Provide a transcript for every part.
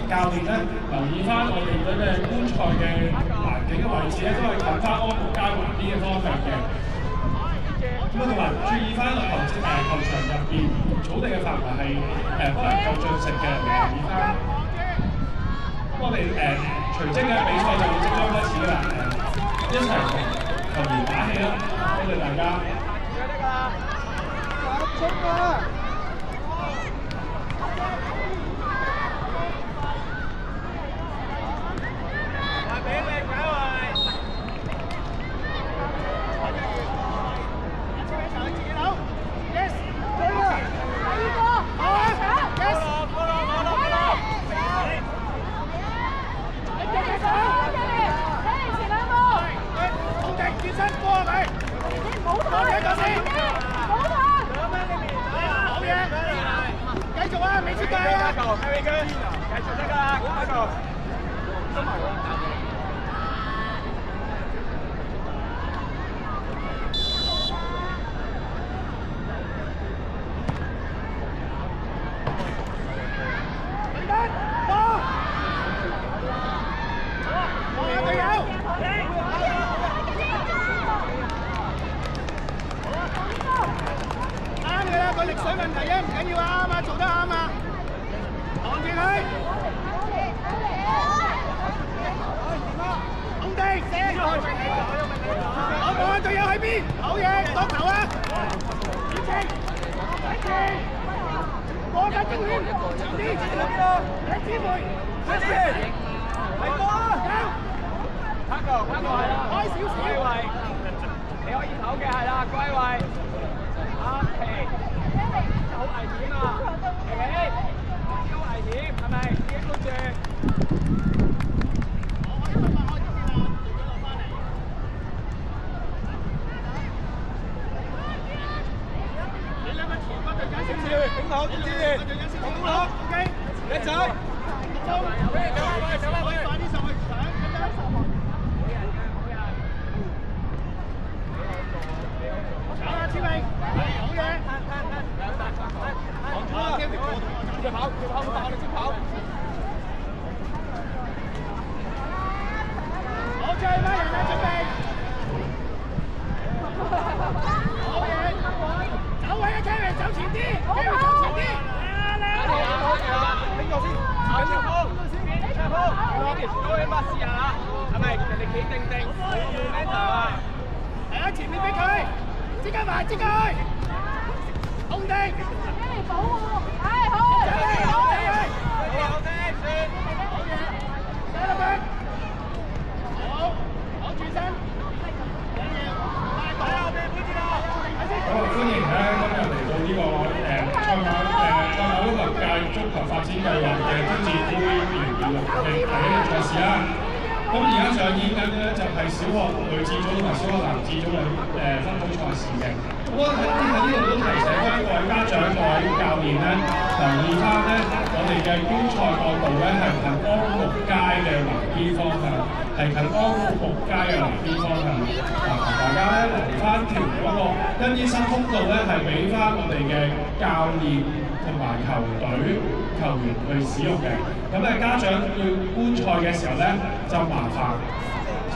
教練咧留意翻我哋嗰嘅觀賽嘅環境嘅位置咧，都係近翻安木街環邊嘅方向嘅。咁啊，同埋注意翻球場入邊草地嘅範圍係不能夠進食嘅，留意翻。咁我哋隨即嘅比賽就會即將開始啦，一齊同球員打氣啦！多謝大家。衝啊！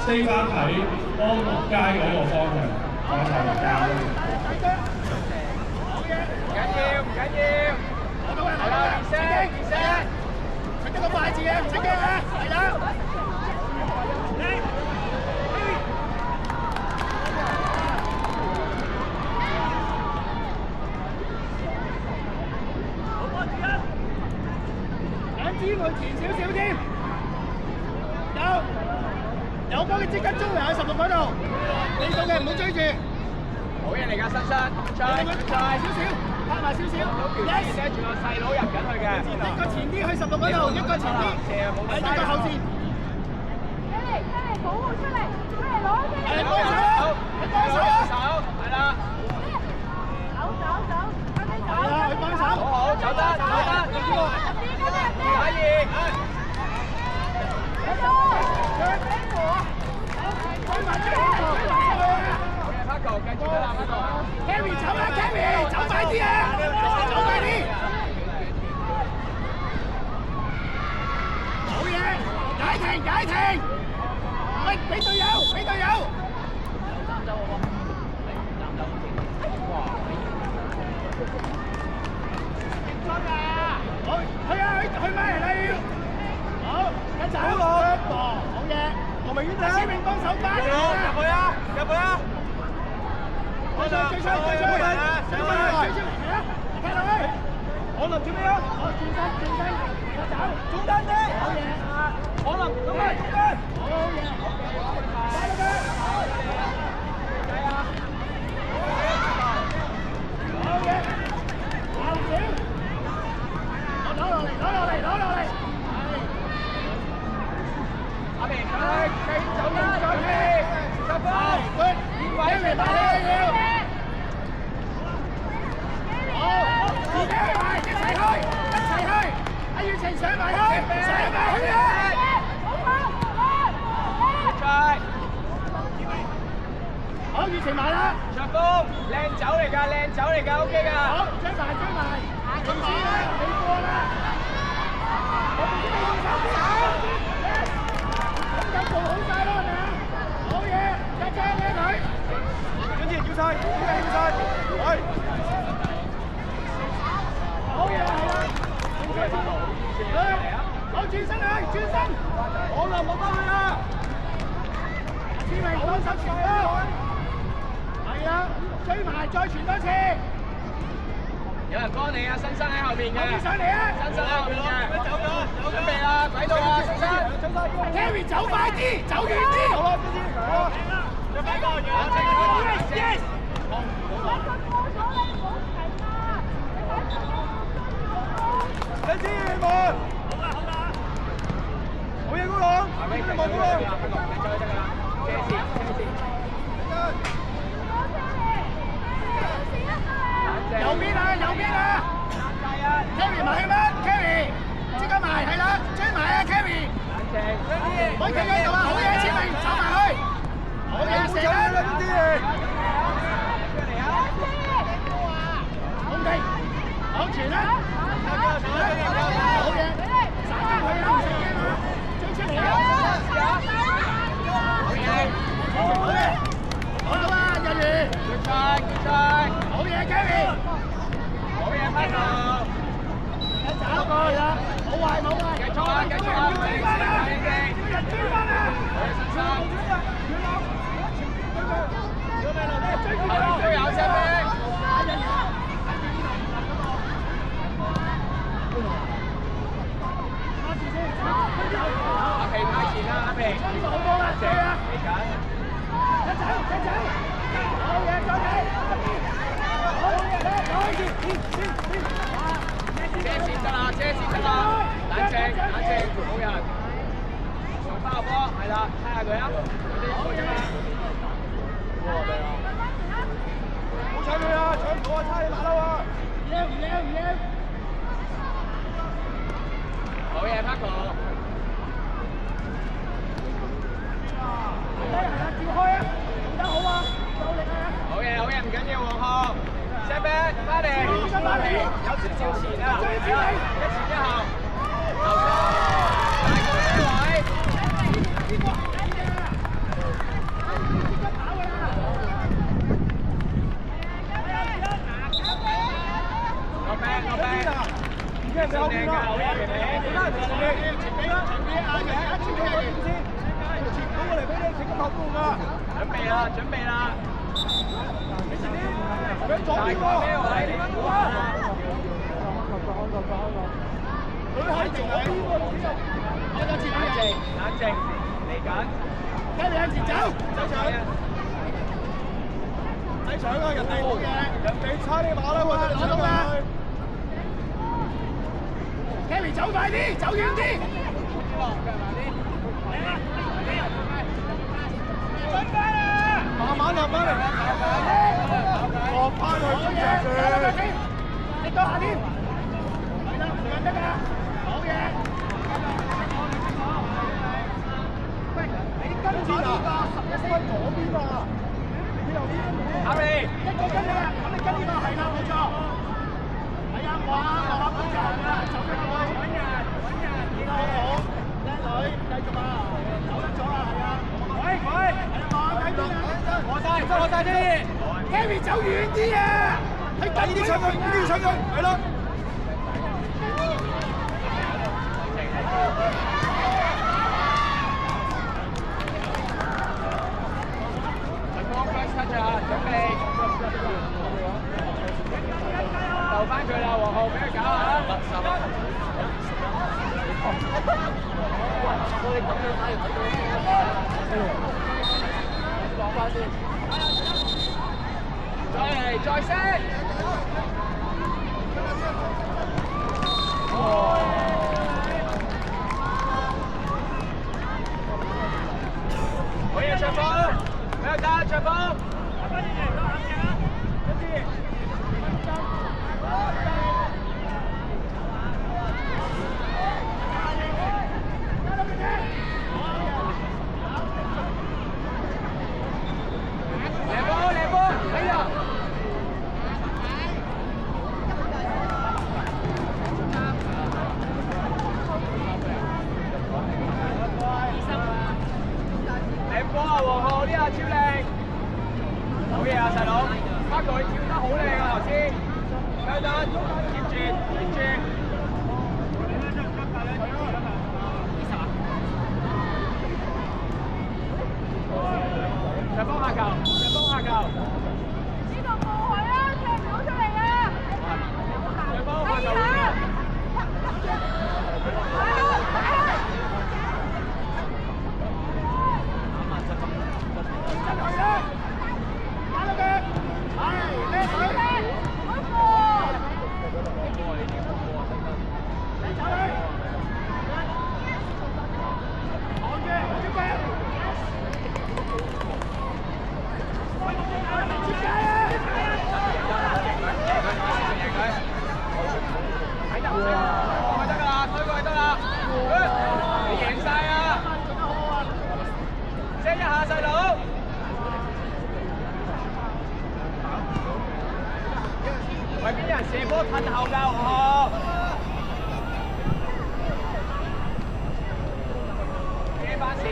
飛翻喺安樂街嗰個方向，我頭嚟教啦。唔緊要，係啦，2聲，出得個快字嘅，唔使驚啊，係啦。兩支會前少少添，有波嘅即刻中嚟喺16嗰度，你到嘅唔好追住。好嘢嚟㗎，新生，再少少，拍埋少少。yes，寫住個細佬入緊去嘅。一個前啲去16嗰度，一個前啲，喺一個後線。Kelly，保護出嚟，出嚟攞先。係幫手，係啦。走，快啲走。係啦，去幫手。好，走得。可以。Carry 走啦 ，Carry 走快啲啊！走快啲！停！喂，俾隊友！好，去咩嚟你要？好，跟走。好嘢。何明遠啊！志明幫手加入去啊！追出嚟！係啊！踢落去！可能做咩啊？轉身，走！中間啲！好嘢！可能中間！好嘢！加入佢！計啊！好嘢！下少！攞落嚟！阿明，走緊再踢！十分！佢位嚟打要！好，自己去埋，一齊去！阿月晴上埋去啊！好，月晴埋啦！卓峰，靚走嚟㗎 ，OK 㗎！好，追埋，點知啦？你過啦！我唔知你用手咁做好晒啦，係咪啊？好嘢，靚女！跟住叫晒，喂！好嘢，係啦！好轉身！我落翻去啦！志明幫手傳啦！係啊，追埋再傳多次！有人幫你啊，新生喺後面嘅。上嚟啊！新生喺後面嘅。走咗，準備啦，鬼到啊，新生 ！Kerry 走快啲，走遠啲！好啦，好。再快過，Yes！ 你知冇？好啦！好嘢，高朗！望高朗！右邊啊 ！Kerry 埋去乜 ？Kerry 即刻埋，係啦，追埋啊 Kerry！ 喂，企喺度啊！好嘢，前面走埋去！好嘢，射啦！空地，好傳啦！好嘢，殺翻佢啦！唔使驚啊！追出嚟啊！好嘢，好到啊，日月！決賽！好嘢 ，Kerry！ 好嘢，翻到！一走過去啦！冇壞！繼續啊！追翻啊！追翻啊！好嘢，新生！追有聲咩？阿皮太前啦，阿皮。好多啦，射啊！一走，好嘢，再睇。好嘢，攞住，遮線得啦，冷靜，冇人。送翻個波，係啦，睇下佢啊，有啲波啫嘛。冇搶佢啊，搶唔到啊，差你馬騮啊！唔要。好嘢 ，Paco。係啊，照開啊，做得好啊，有力啊！好嘢，唔緊要，黃浩 ，set back， 翻嚟，有少少前啊，一前一後，後上，大個呢位，邊個行緊㗎？即刻跑㗎啦！落兵，而家係後邊啦，前邊啊，前邊嗰邊先。過嚟俾你，整個後半啊！準備啦！你前啲，佢左邊喎，咩位？你揾到啊！佢喺左邊喎，冷靜，嚟緊，跟住向前走搶！唔使搶啊！人哋差啲馬啦，攞到啦 ！Kerry 走快啲，走遠啲！慢慢落翻嚟，落翻去中場線，力到下添，係啦，唔緊得㗎，好嘢。喂，你跟住呢個11分左邊啊，你右邊，阿明，一個跟你啦，咁你跟呢個係啦，冇錯，係啊，哇，落下補償啊，走咗去，揾人，幾好，靚女，繼續啊！啊 Harry 走遠啲啊！喺第二啲上去，呢啲上去，係咯。留翻佢啦，皇后俾佢搞下。講翻先，再嚟，再升。好嘢，長風，俾佢打，長風。好嘢啊，細佬！不過佢跳得好靚啊，頭先。睇得，接住，接住。上幫下球，上幫下球。呢度冇佢啊，踢唔到出嚟啊！上幫下球。細佬，喂，邊有人射波褪後㗎？我幾班士？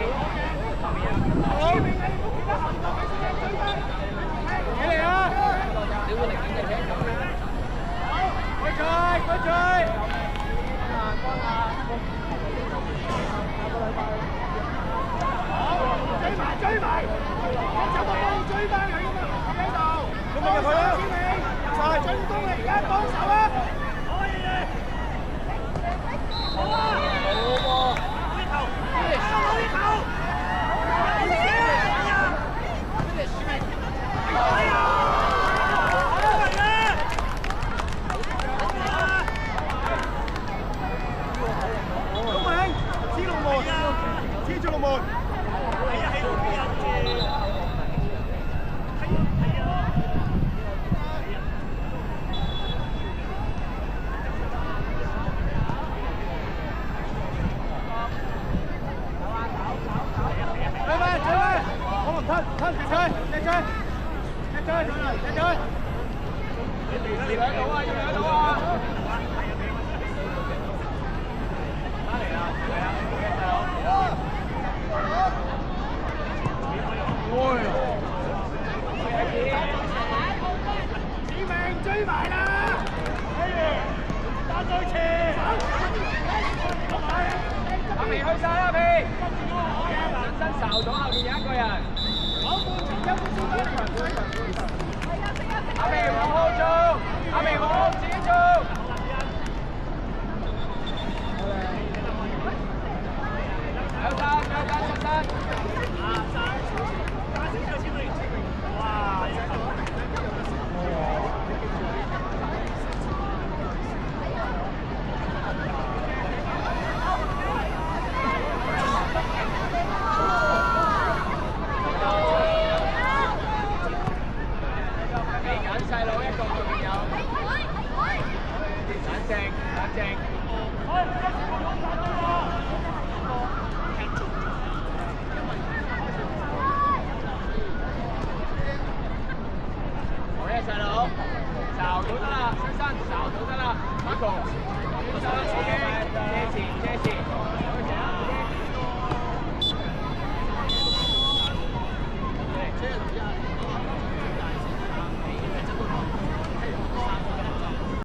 好，起嚟啊！好，快追！追埋，一走個波追翻佢㗎嘛，喺度。咁咪入去啦，晒進攻嚟，而家幫手啊！可以嘅。好啊！好喎！呢球，呢球，哎呀！公明，黐龍門，黐住龍門。追埋啦！打最前，阿皮去晒啦，阿皮，轉身睄咗後面有一個人。阿皮往後做，阿皮往後自己做。